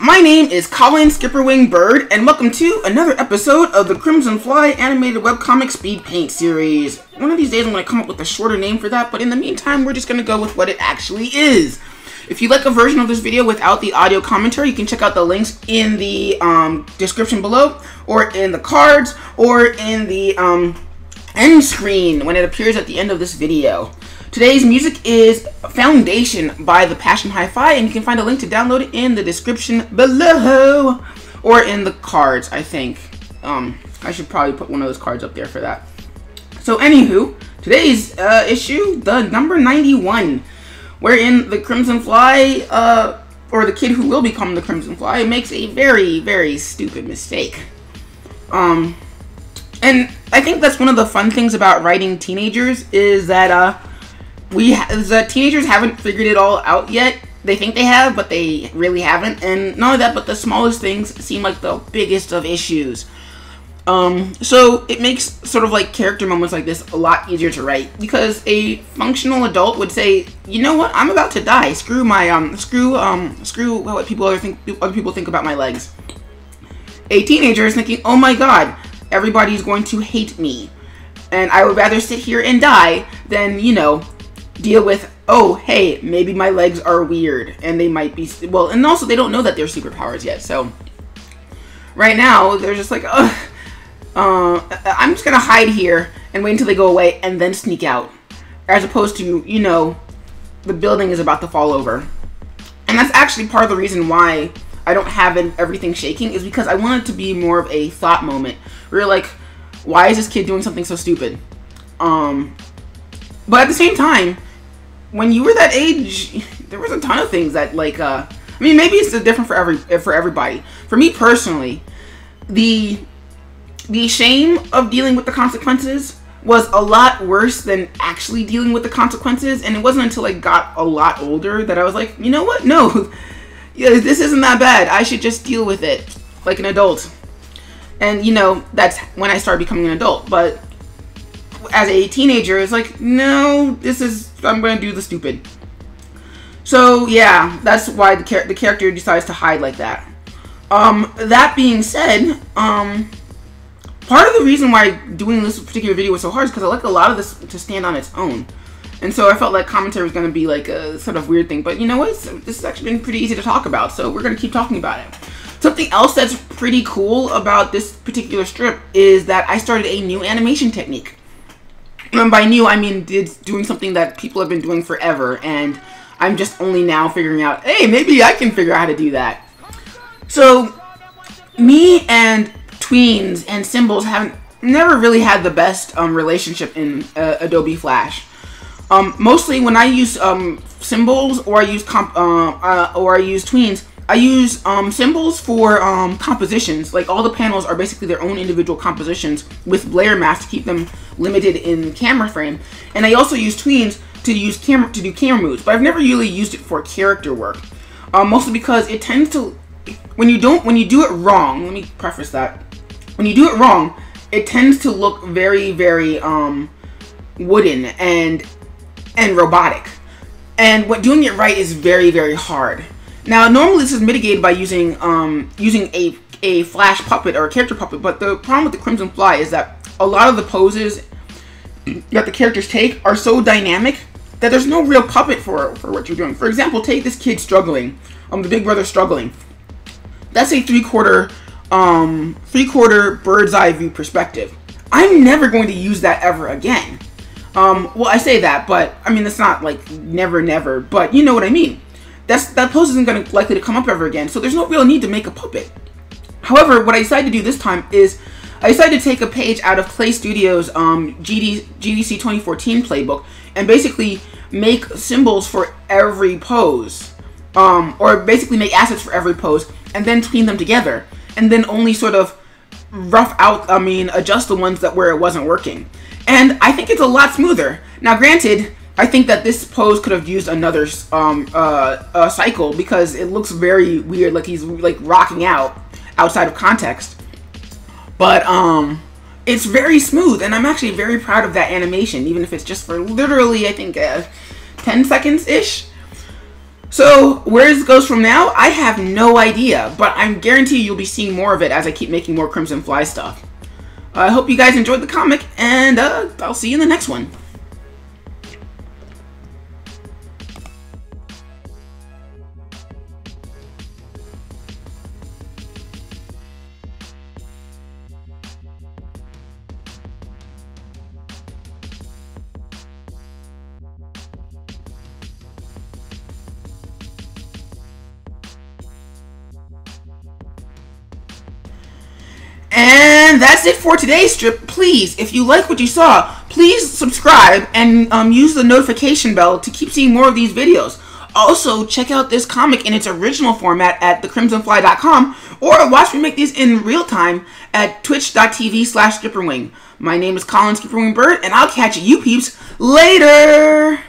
My name is Colin SkipperWing Bird, and welcome to another episode of the Crimson Fly animated webcomic speed paint series. One of these days I'm going to come up with a shorter name for that, but in the meantime we're just going to go with what it actually is. If you'd like a version of this video without the audio commentary, you can check out the links in the description below, or in the cards, or in the end screen when it appears at the end of this video. Today's music is Foundation by the Passion Hi-Fi, and you can find a link to download it in the description below, or in the cards, I think. I should probably put one of those cards up there for that. So anywho, today's issue, the number 91, wherein the Crimson Fly, or the kid who will become the Crimson Fly, makes a very, very stupid mistake. And I think that's one of the fun things about writing teenagers, is that, teenagers haven't figured it all out yet. They think they have, but they really haven't. And not only that, but the smallest things seem like the biggest of issues. So it makes sort of like character moments like this a lot easier to write, because a functional adult would say, you know what, I'm about to die. Screw my screw what other people think about my legs. A teenager is thinking, oh my god, everybody's going to hate me, and I would rather sit here and die than, you know, deal with, oh, hey, maybe my legs are weird, and they might be, well, and also they don't know that they're superpowers yet, so right now, they're just like, I'm just gonna hide here and wait until they go away and then sneak out, as opposed to, you know, the building is about to fall over. And that's actually part of the reason why I don't have everything shaking, is because I want it to be more of a thought moment, where you're like, why is this kid doing something so stupid? But at the same time, when you were that age, there was a ton of things that, like, I mean, maybe it's different for everybody. For me personally, the shame of dealing with the consequences was a lot worse than actually dealing with the consequences, and it wasn't until I got a lot older that I was like, you know what, no, yeah, this isn't that bad, I should just deal with it like an adult. And, you know, that's when I started becoming an adult. But as a teenager, it's like, no, I'm going to do the stupid. So, yeah, that's why the character decides to hide like that. That being said, part of the reason why doing this particular video was so hard is because I like a lot of this to stand on its own. And so I felt like commentary was going to be like a sort of weird thing. But you know what? This has actually been pretty easy to talk about, so we're going to keep talking about it. Something else that's pretty cool about this particular strip is that I started a new animation technique. And by new, I mean it's doing something that people have been doing forever, and I'm just only now figuring out, hey, maybe I can figure out how to do that. So, me and tweens and symbols never really had the best relationship in Adobe Flash. Mostly when I use symbols, or I use tweens, I use symbols for compositions. Like, all the panels are basically their own individual compositions with blur masks to keep them limited in camera frame. And I also use tweens to do camera moves, but I've never really used it for character work. Mostly because it tends to, when you do it wrong, let me preface that. When you do it wrong, it tends to look very, very wooden and robotic. And doing it right is very, very hard. Now, normally this is mitigated by using a Flash puppet or a character puppet, but the problem with the Crimson Fly is that a lot of the poses that the characters take are so dynamic that there's no real puppet for what you're doing. For example, take this kid struggling, the big brother struggling. That's a three-quarter bird's eye view perspective. I'm never going to use that ever again. Well, I say that, but I mean, it's not like never, but you know what I mean. That pose isn't likely to come up ever again, so there's no real need to make a puppet. However, what I decided to do this time is I decided to take a page out of Clay Studios' GDC 2014 playbook and basically make symbols for every pose, or basically make assets for every pose, and then tween them together, and then only sort of adjust the ones where it wasn't working. And I think it's a lot smoother. Now, granted, I think that this pose could have used another cycle, because it looks very weird, like he's like rocking out outside of context. But it's very smooth, and I'm actually very proud of that animation, even if it's just for literally, I think, 10 seconds-ish. So where this goes from now, I have no idea, but I'm guaranteed you'll be seeing more of it as I keep making more Crimson Fly stuff. I hope you guys enjoyed the comic, and I'll see you in the next one. And that's it for today's strip. Please, if you like what you saw, please subscribe and use the notification bell to keep seeing more of these videos. Also, check out this comic in its original format at thecrimsonfly.com, or watch me make these in real time at twitch.tv/SkipperWing. My name is Colin SkipperWing Bird, and I'll catch you peeps later!